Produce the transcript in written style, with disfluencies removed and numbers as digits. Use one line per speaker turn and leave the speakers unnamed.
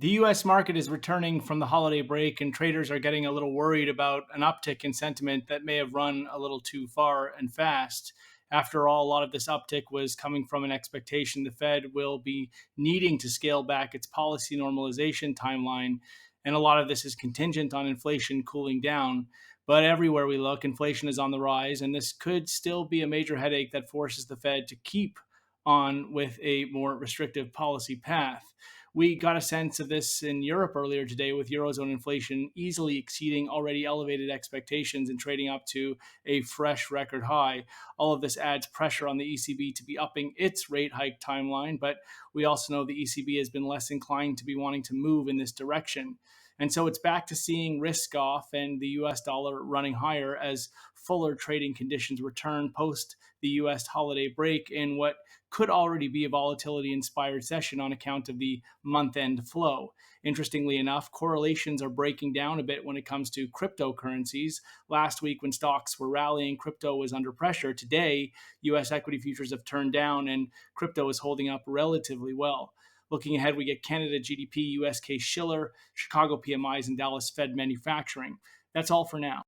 The US market is returning from the holiday break, and traders are getting a little worried about an uptick in sentiment that may have run a little too far and fast. After all, a lot of this uptick was coming from an expectation the Fed will be needing to scale back its policy normalization timeline. And a lot of this is contingent on inflation cooling down. But everywhere we look, inflation is on the rise, and this could still be a major headache that forces the Fed to keep on with a more restrictive policy path. We got a sense of this in Europe earlier today, with Eurozone inflation easily exceeding already elevated expectations and trading up to a fresh record high. All of this adds pressure on the ECB to be upping its rate hike timeline, but we also know the ECB has been less inclined to be wanting to move in this direction. And so it's back to seeing risk off and the US dollar running higher as fuller trading conditions return post the US holiday break in what could already be a volatility inspired session on account of the month end flow. Interestingly enough, correlations are breaking down a bit when it comes to cryptocurrencies. Last week, when stocks were rallying, crypto was under pressure. Today, US equity futures have turned down and crypto is holding up relatively well. Looking ahead, we get Canada GDP, US case Schiller, Chicago PMIs, and Dallas Fed manufacturing. That's all for now.